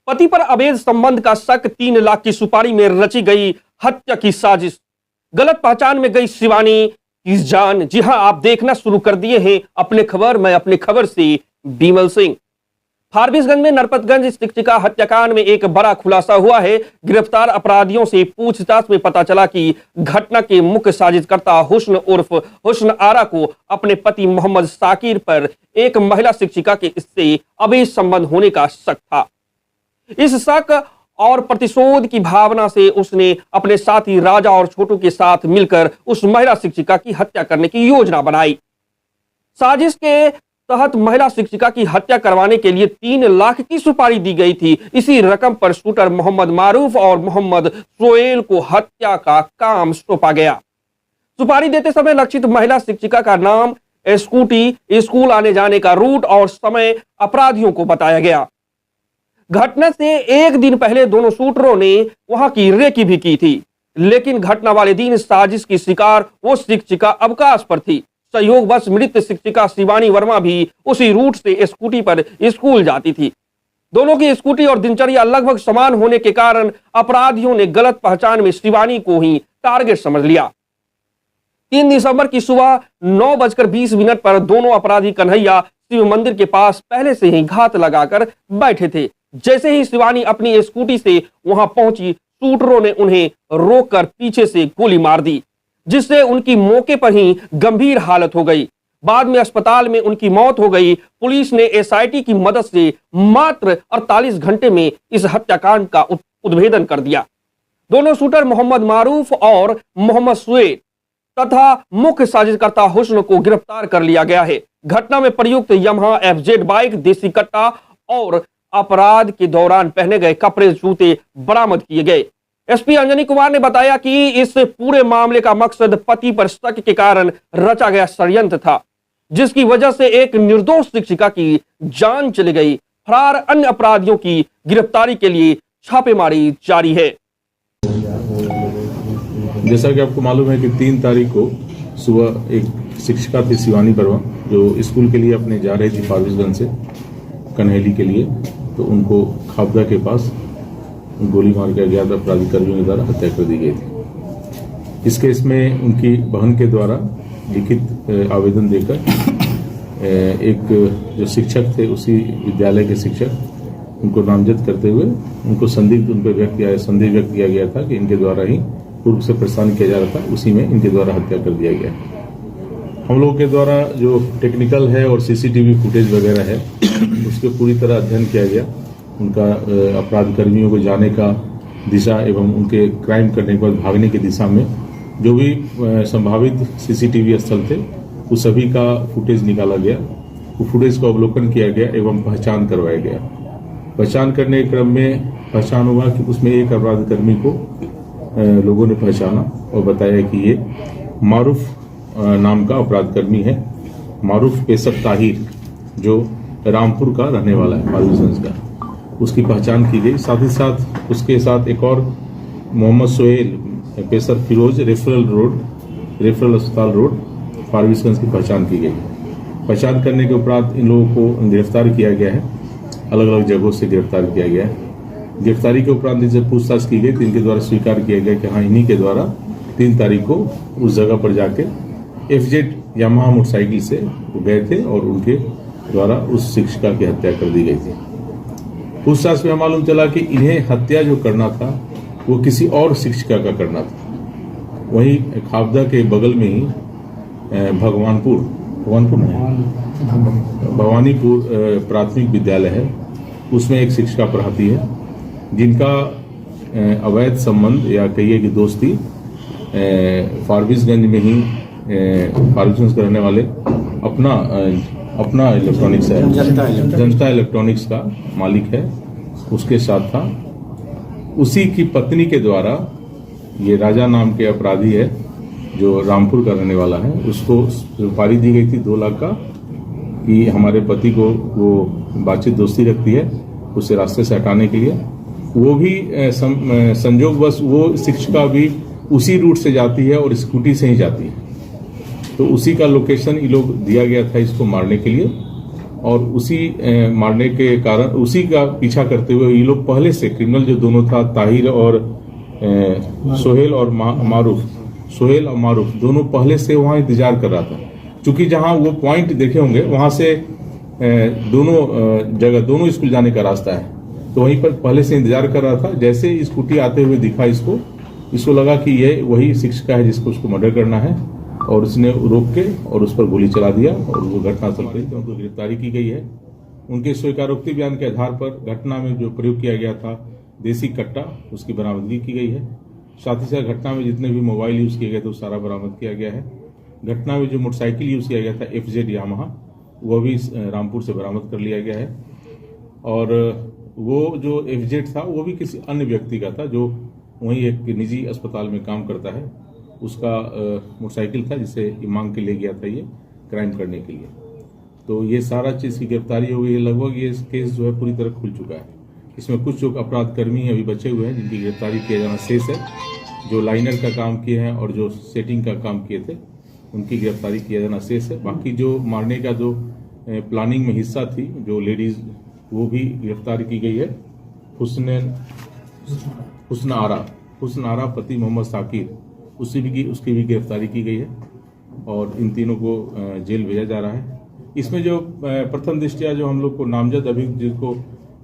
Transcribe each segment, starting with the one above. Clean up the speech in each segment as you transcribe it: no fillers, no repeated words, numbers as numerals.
पति पर अवैध संबंध का शक, 3 लाख की सुपारी में रची गई हत्या की साजिश, गलत पहचान में गई शिवानी की जान। जी हां, आप देखना शुरू कर दिए हैं अपने खबर। मैं अपने खबर से बीमल सिंह। फारबिसगंज में नरपतगंज शिक्षिका हत्याकांड में एक बड़ा खुलासा हुआ है। गिरफ्तार अपराधियों से पूछताछ में पता चला कि घटना के मुख्य साजिशकर्ता हुस्न उर्फ हुस्न आरा को अपने पति मोहम्मद साकिर पर एक महिला शिक्षिका के इससे अवैध संबंध होने का शक था। इस शक और प्रतिशोध की भावना से उसने अपने साथी राजा और छोटू के साथ मिलकर उस महिला शिक्षिका की हत्या करने की योजना बनाई। साजिश के तहत महिला शिक्षिका की हत्या करवाने के लिए 3 लाख की सुपारी दी गई थी। इसी रकम पर शूटर मोहम्मद मारूफ और मोहम्मद सोहेल को हत्या का काम सौंपा गया। सुपारी देते समय लक्षित महिला शिक्षिका का नाम, स्कूटी, स्कूल आने जाने का रूट और समय अपराधियों को बताया गया। घटना से एक दिन पहले दोनों शूटरों ने वहां की रेकी भी की थी, लेकिन घटना वाले दिन साजिश की शिकार वो शिक्षिका अवकाश पर थी। संयोगवश मृत शिक्षिका शिवानी वर्मा भी उसी रूट से स्कूटी पर स्कूल जाती थी। दोनों की स्कूटी और दिनचर्या लगभग समान होने के कारण अपराधियों ने गलत पहचान में शिवानी को ही टारगेट समझ लिया। 3 दिसंबर की सुबह 9:20 पर दोनों अपराधी कन्हैया शिव मंदिर के पास पहले से ही घात लगाकर बैठे थे। जैसे ही शिवानी अपनी स्कूटी से वहां पहुंची, शूटरों ने उन्हें रोककर पीछे से गोली मार दी, जिससे उनकी मौके पर ही गंभीर हालत हो गई। बाद में अस्पताल में उनकी मौत हो गई। पुलिस ने एसआईटी की मदद से मात्र 48 घंटे में इस हत्याकांड का उद्भेदन कर दिया। दोनों शूटर मोहम्मद मारूफ और मोहम्मद सोहेल तथा मुख्य साजिशकर्ता हुस्न को गिरफ्तार कर लिया गया है। घटना में प्रयुक्त यमहा FZ बाइक, देसी कट्टा और अपराध के दौरान पहने गए कपड़े, जूते बरामद किए गए। एसपी अंजनी कुमार ने बताया कि इस पूरे मामले का मकसद पति पर शक के कारण रचा गया षड्यंत्र था, जिसकी वजह से एक निर्दोष शिक्षिका की जान चली गई। फरार अन्य अपराधियों की गिरफ्तारी के लिए छापेमारी जारी है। जैसा कि आपको मालूम है कि 3 तारीख को सुबह एक शिक्षिका थी शिवानी वर्मा, जो स्कूल के लिए अपने जा रही थी फारबिसगंज से कन्हैली के लिए, तो उनको खाबदा के पास गोली मार के अज्ञात अपराधी कर्मियों के द्वारा हत्या कर दी गई थी। इस केस में उनकी बहन के द्वारा लिखित आवेदन देकर एक जो शिक्षक थे, उसी विद्यालय के शिक्षक, उनको नामजद करते हुए उनको संदिग्ध उन पर संदेह व्यक्त किया गया था कि इनके द्वारा ही पूर्व से परेशान किया जा रहा था, उसी में इनके द्वारा हत्या कर दिया गया। हम लोगों के द्वारा जो टेक्निकल है और सीसीटीवी फुटेज वगैरह है, उसके पूरी तरह अध्ययन किया गया। उनका अपराध कर्मियों को जाने का दिशा एवं उनके क्राइम करने के बाद भागने की दिशा में जो भी संभावित सीसीटीवी स्थल थे, उस सभी का फुटेज निकाला गया। वो फुटेज का अवलोकन किया गया एवं पहचान करवाया गया। पहचान करने के क्रम में पहचान हुआ कि उसमें एक अपराध कर्मी को लोगों ने पहचाना और बताया कि ये मारूफ नाम का अपराध कर्मी है। मारूफ पेशर ताहिर, जो रामपुर का रहने वाला है, फारबिसगंज का, उसकी पहचान की गई। साथ ही साथ उसके साथ एक और मोहम्मद सोहेल पेशर फिरोज, रेफरल अस्पताल रोड, फारबिसगंज की पहचान की गई। पहचान करने के उपरांत इन लोगों को गिरफ्तार किया गया है, अलग अलग जगहों से गिरफ्तार किया गया है। गिरफ्तारी के उपरांत इनसे पूछताछ की गई तो इनके द्वारा स्वीकार किया गया कि हाँ, इन्हीं के द्वारा 3 तारीख को उस जगह पर जाके FZ यामाहा मोटरसाइकिल से गए थे और उनके द्वारा उस शिक्षिका की हत्या कर दी गई थी। पूछताछ में मालूम चला कि इन्हें हत्या जो करना था वो किसी और शिक्षिका का करना था। वहीं खाबदा के बगल में ही भवानीपुर प्राथमिक विद्यालय है, उसमें एक शिक्षिका पढ़ाती है, जिनका अवैध संबंध या कहिए कि दोस्ती फारबिसगंज में ही फारबिसगंज के रहने वाले अपना इलेक्ट्रॉनिक्स है, जनता इलेक्ट्रॉनिक्स का मालिक है, उसके साथ था। उसी की पत्नी के द्वारा ये राजा नाम के अपराधी है, जो रामपुर का रहने वाला है, उसको सुपारी दी गई थी 2 लाख का कि हमारे पति को वो बातचीत दोस्ती रखती है, उसे रास्ते से हटाने के लिए। वो भी संजोगवश वो शिक्षिका भी उसी रूट से जाती है और स्कूटी से ही जाती है, तो उसी का लोकेशन ये लोग दिया गया था इसको मारने के लिए। और उसी मारने के कारण उसी का पीछा करते हुए ये लोग पहले से क्रिमिनल जो दोनों था ताहिर और सोहेल और मारूफ दोनों पहले से वहां इंतजार कर रहा था। चूंकि जहां वो पॉइंट देखे होंगे वहां से दोनों स्कूल जाने का रास्ता है, तो वहीं पर पहले से इंतजार कर रहा था। जैसे स्कूटी आते हुए दिखा इसको लगा कि ये वही शिक्षिका है जिसको उसको मर्डर करना है, और उसने रोक के और उस पर गोली चला दिया और वो घटनास्थल पर उनको गिरफ्तारी की गई है। उनके स्वीकारोक्ति बयान के आधार पर घटना में जो प्रयोग किया गया था देसी कट्टा, उसकी बरामदगी की गई है। साथ ही साथ घटना में जितने भी मोबाइल यूज किए गए थे वो सारा बरामद किया गया है। घटना में जो मोटरसाइकिल यूज किया गया था FZ यामाहा, वो भी रामपुर से बरामद कर लिया गया है। और वो जो FZ था वो भी किसी अन्य व्यक्ति का था जो वहीं एक निजी अस्पताल में काम करता है, उसका मोटरसाइकिल था जिसे मांग के ले गया था ये क्राइम करने के लिए। तो ये सारा चीज़ की गिरफ्तारी हो गई है। लगभग ये केस जो है पूरी तरह खुल चुका है। इसमें कुछ जो अपराध कर्मी अभी बचे हुए हैं जिनकी गिरफ्तारी किया जाना शेष है। जो लाइनर का काम किए हैं और जो सेटिंग का काम किए थे उनकी गिरफ्तारी किया जाना शेष है। बाकी जो मारने का जो प्लानिंग में हिस्सा थी जो लेडीज, वो भी गिरफ्तार की गई है। हुस्न आरा पति मोहम्मद साकिर, उसकी भी गिरफ्तारी की गई है और इन तीनों को जेल भेजा जा रहा है। इसमें जो प्रथम दृष्टया जो हम लोग को नामजद अभियुक्त जिसको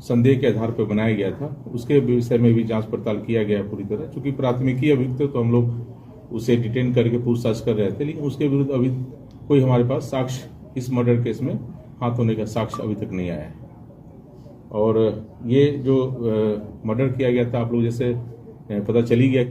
संदेह के आधार पर बनाया गया था उसके विषय में भी जांच पड़ताल किया गया है पूरी तरह। चूंकि प्राथमिकी अभियुक्त है तो हम लोग उसे डिटेन करके पूछताछ कर रहे थे, लेकिन उसके विरुद्ध अभी कोई हमारे पास साक्ष्य इस मर्डर केस में हाथ होने का साक्ष्य अभी तक नहीं आया है। और ये जो मर्डर किया गया था आप लोग जैसे पता चली गया